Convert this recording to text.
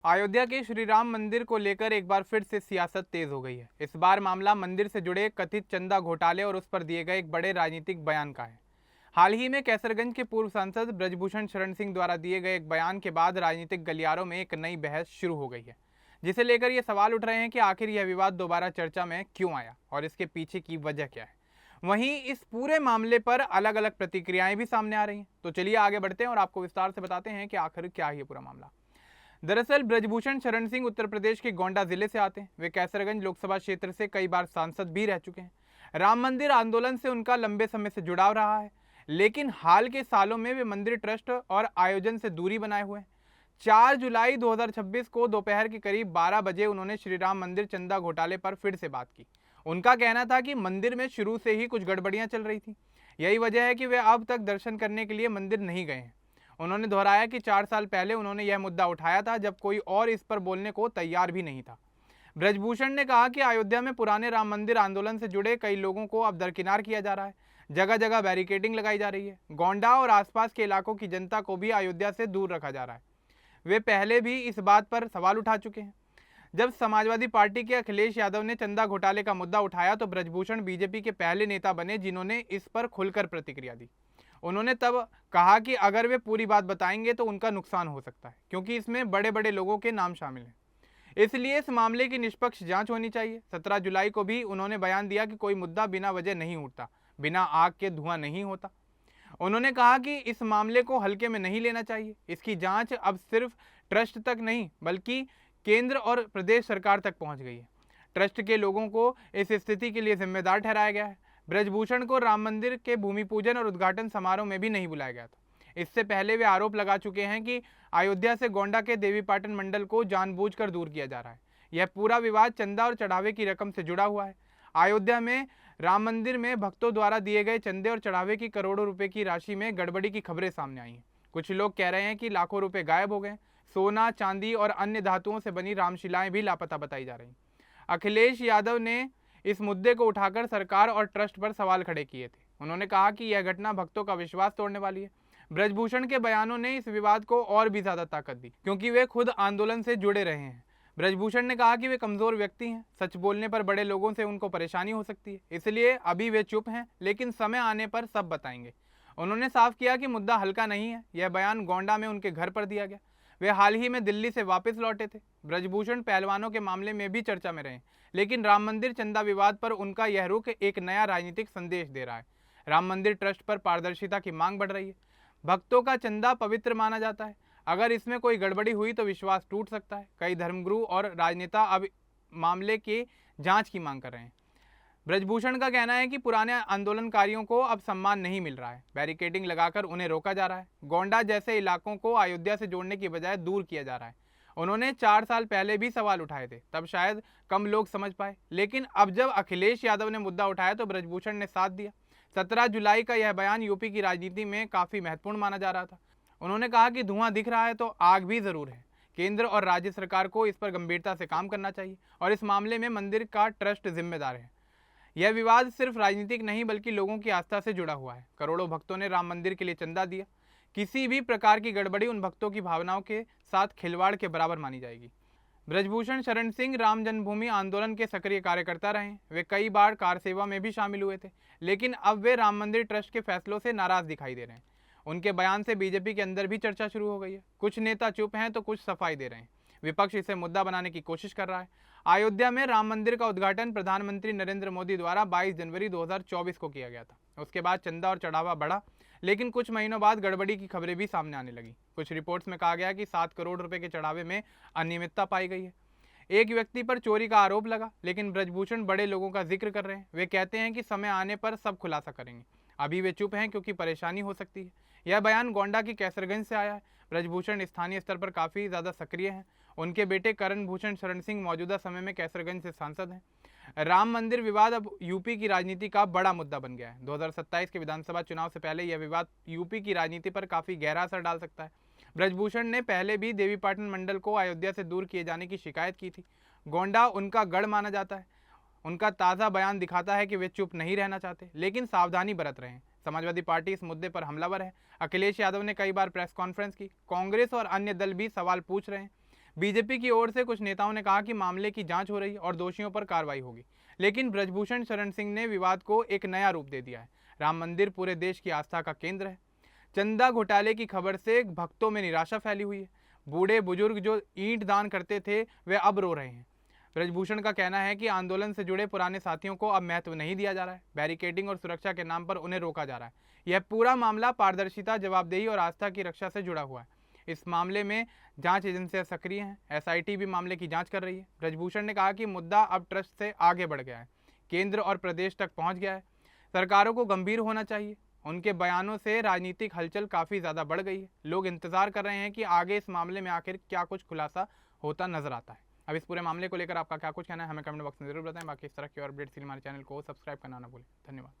अयोध्या के श्री राम मंदिर को लेकर एक बार फिर से सियासत तेज हो गई है। इस बार मामला मंदिर से जुड़े कथित चंदा घोटाले और उस पर दिए गए एक बड़े राजनीतिक बयान का है। हाल ही में कैसरगंज के पूर्व सांसद ब्रजभूषण शरण सिंह द्वारा दिए गए एक बयान के बाद राजनीतिक गलियारों में एक नई बहस शुरू हो गई है, जिसे लेकर ये सवाल उठ रहे हैं कि आखिर यह विवाद दोबारा चर्चा में क्यों आया और इसके पीछे की वजह क्या है। वहीं इस पूरे मामले पर अलग अलग प्रतिक्रियाएं भी सामने आ रही हैं। तो चलिए आगे बढ़ते हैं और आपको विस्तार से बताते हैं कि आखिर क्या है ये पूरा मामला। दरअसल ब्रजभूषण शरण सिंह उत्तर प्रदेश के गोंडा जिले से आते हैं। वे कैसरगंज लोकसभा क्षेत्र से कई बार सांसद भी रह चुके हैं। राम मंदिर आंदोलन से उनका लंबे समय से जुड़ाव रहा है, लेकिन हाल के सालों में वे मंदिर ट्रस्ट और आयोजन से दूरी बनाए हुए हैं। 4 जुलाई 2026 को दोपहर के करीब 12 बजे उन्होंने श्री राम मंदिर चंदा घोटाले पर फिर से बात की। उनका कहना था कि मंदिर में शुरू से ही कुछ गड़बड़ियां चल रही थी। यही वजह है कि वे अब तक दर्शन करने के लिए मंदिर नहीं गए हैं। उन्होंने दोहराया कि 4 साल पहले उन्होंने यह मुद्दा उठाया था, जब कोई और इस पर बोलने को तैयार भी नहीं था। ब्रजभूषण ने कहा कि अयोध्या में पुराने राम मंदिर आंदोलन से जुड़े कई लोगों को अब दरकिनार किया जा रहा है। जगह जगह बैरिकेडिंग लगाई जा रही है। गोंडा और आसपास के इलाकों की जनता को भी अयोध्या से दूर रखा जा रहा है। वे पहले भी इस बात पर सवाल उठा चुके हैं। जब समाजवादी पार्टी के अखिलेश यादव ने चंदा घोटाले का मुद्दा उठाया तो ब्रजभूषण बीजेपी के पहले नेता बने जिन्होंने इस पर खुलकर प्रतिक्रिया दी। उन्होंने तब कहा कि अगर वे पूरी बात बताएंगे तो उनका नुकसान हो सकता है, क्योंकि इसमें बड़े बड़े लोगों के नाम शामिल हैं। इसलिए इस मामले की निष्पक्ष जांच होनी चाहिए। 17 जुलाई को भी उन्होंने बयान दिया कि कोई मुद्दा बिना वजह नहीं उठता, बिना आग के धुआं नहीं होता। उन्होंने कहा कि इस मामले को हल्के में नहीं लेना चाहिए। इसकी जांच अब सिर्फ ट्रस्ट तक नहीं बल्कि केंद्र और प्रदेश सरकार तक पहुंच गई है। ट्रस्ट के लोगों को इस स्थिति के लिए जिम्मेदार ठहराया गया है। ब्रजभूषण को राम मंदिर के भूमि पूजन और उद्घाटन समारोह में भी नहीं बुलाया गया था। इससे पहले वे आरोप लगा चुके हैं कि अयोध्या से गोंडा के देवीपाटन मंडल को जानबूझकर दूर किया जा रहा है। यह पूरा विवाद चंदा और चढ़ावे की रकम से जुड़ा हुआ है। अयोध्या में राम मंदिर में भक्तों द्वारा दिए गए चंदे और चढ़ावे की करोड़ों रुपए की राशि में गड़बड़ी की खबरें सामने आई हैं। कुछ लोग कह रहे हैं कि लाखों रुपए गायब हो गए। सोना, चांदी और अन्य धातुओं से बनी रामशिलाएं भी लापता बताई जा रही। अखिलेश यादव ने इस मुद्दे को उठाकर सरकार और ट्रस्ट पर सवाल खड़े किए थे। उन्होंने कहा कि यह घटना भक्तों का विश्वास तोड़ने वाली है। ब्रजभूषण के बयानों ने इस विवाद को और भी ज्यादा ताकत दी, क्योंकि वे खुद आंदोलन से जुड़े रहे हैं। ब्रजभूषण ने कहा कि वे कमजोर व्यक्ति हैं। सच बोलने पर बड़े लोगों से उनको परेशानी हो सकती है, इसलिए अभी वे चुप हैं, लेकिन समय आने पर सब बताएंगे। उन्होंने साफ किया कि मुद्दा हल्का नहीं है। यह बयान गोंडा में उनके घर पर दिया गया। वे हाल ही में दिल्ली से वापस लौटे थे। ब्रजभूषण पहलवानों के मामले में भी चर्चा में रहे, लेकिन राम मंदिर चंदा विवाद पर उनका यह रुख एक नया राजनीतिक संदेश दे रहा है। राम मंदिर ट्रस्ट पर पारदर्शिता की मांग बढ़ रही है। भक्तों का चंदा पवित्र माना जाता है। अगर इसमें कोई गड़बड़ी हुई तो विश्वास टूट सकता है। कई धर्मगुरु और राजनेता अब मामले की जांच की मांग कर रहे हैं। ब्रजभूषण का कहना है कि पुराने आंदोलनकारियों को अब सम्मान नहीं मिल रहा है। बैरिकेडिंग लगाकर उन्हें रोका जा रहा है। गोंडा जैसे इलाकों को अयोध्या से जोड़ने की बजाय दूर किया जा रहा है। उन्होंने 4 साल पहले भी सवाल उठाए थे, तब शायद कम लोग समझ पाए, लेकिन अब जब अखिलेश यादव ने मुद्दा उठाया तो ब्रजभूषण ने साथ दिया। 17 जुलाई का यह बयान यूपी की राजनीति में काफी महत्वपूर्ण माना जा रहा था। उन्होंने कहा कि धुआं दिख रहा है तो आग भी जरूर है। केंद्र और राज्य सरकार को इस पर गंभीरता से काम करना चाहिए और इस मामले में मंदिर का ट्रस्ट जिम्मेदार है। यह विवाद सिर्फ राजनीतिक नहीं बल्कि लोगों की आस्था से जुड़ा हुआ है। करोड़ों भक्तों ने राम मंदिर के लिए चंदा दिया। किसी भी प्रकार की गड़बड़ी उन भक्तों की भावनाओं के साथ खिलवाड़ के बराबर मानी जाएगी। ब्रजभूषण शरण सिंह राम जन्मभूमि आंदोलन के सक्रिय कार्यकर्ता रहे। वे कई बार कार सेवा में भी शामिल हुए थे, लेकिन अब वे राम मंदिर ट्रस्ट के फैसलों से नाराज दिखाई दे रहे हैं। उनके बयान से बीजेपी के अंदर भी चर्चा शुरू हो गई है। कुछ नेता चुप हैं तो कुछ सफाई दे रहे हैं। विपक्ष इसे मुद्दा बनाने की कोशिश कर रहा है। अयोध्या में राम मंदिर का उद्घाटन प्रधानमंत्री नरेंद्र मोदी द्वारा 22 जनवरी 2024 को किया गया था। उसके बाद चंदा और चढ़ावा बढ़ा, लेकिन कुछ महीनों बाद गड़बड़ी की खबरें भी सामने आने लगी। कुछ रिपोर्ट्स में कहा गया कि 7 करोड़ रुपए के चढ़ावे में अनियमितता पाई गई है। एक व्यक्ति पर चोरी का आरोप लगा, लेकिन ब्रजभूषण बड़े लोगों का जिक्र कर रहे हैं। वे कहते हैं कि समय आने पर सब खुलासा करेंगे। अभी वे चुप हैं क्योंकि परेशानी हो सकती है। यह बयान गोंडा की कैसरगंज से आया है। ब्रजभूषण स्थानीय स्तर पर काफी ज्यादा सक्रिय हैं। उनके बेटे करण भूषण शरण सिंह मौजूदा समय में कैसरगंज से सांसद हैं। राम मंदिर विवाद अब यूपी की राजनीति का बड़ा मुद्दा बन गया है। 2027 के विधानसभा चुनाव से पहले यह विवाद यूपी की राजनीति पर काफी गहरा असर डाल सकता है। ब्रजभूषण ने पहले भी देवीपाटन मंडल को अयोध्या से दूर किए जाने की शिकायत की थी। गोंडा उनका गढ़ माना जाता है। उनका ताज़ा बयान दिखाता है कि वे चुप नहीं रहना चाहते, लेकिन सावधानी बरत रहे हैं। समाजवादी पार्टी इस मुद्दे पर हमलावर है। अखिलेश यादव ने कई बार प्रेस कॉन्फ्रेंस की। कांग्रेस और अन्य दल भी सवाल पूछ रहे हैं। बीजेपी की ओर से कुछ नेताओं ने कहा कि मामले की जांच हो रही है और दोषियों पर कार्रवाई होगी, लेकिन ब्रजभूषण शरण सिंह ने विवाद को एक नया रूप दे दिया है। राम मंदिर पूरे देश की आस्था का केंद्र है। चंदा घोटाले की खबर से भक्तों में निराशा फैली हुई है। बूढ़े बुजुर्ग जो ईंट दान करते थे वे अब रो रहे हैं। ब्रजभूषण का कहना है कि आंदोलन से जुड़े पुराने साथियों को अब महत्व नहीं दिया जा रहा है। बैरिकेडिंग और सुरक्षा के नाम पर उन्हें रोका जा रहा है। यह पूरा मामला पारदर्शिता, जवाबदेही और आस्था की रक्षा से जुड़ा हुआ है। इस मामले में जांच एजेंसियां सक्रिय हैं। एसआईटी भी मामले की जांच कर रही है। ब्रजभूषण ने कहा कि मुद्दा अब ट्रस्ट से आगे बढ़ गया है, केंद्र और प्रदेश तक पहुंच गया है। सरकारों को गंभीर होना चाहिए। उनके बयानों से राजनीतिक हलचल काफ़ी ज़्यादा बढ़ गई है। लोग इंतजार कर रहे हैं कि आगे इस मामले में आखिर क्या कुछ खुलासा होता नजर आता है। अब इस पूरे मामले को लेकर आपका क्या कुछ कहना है हमें कमेंट बॉक्स में जरूर बताएं। बाकी इस तरह की और अपडेट्स के लिए हमारे चैनल को सब्सक्राइब करना ना भूलें। धन्यवाद।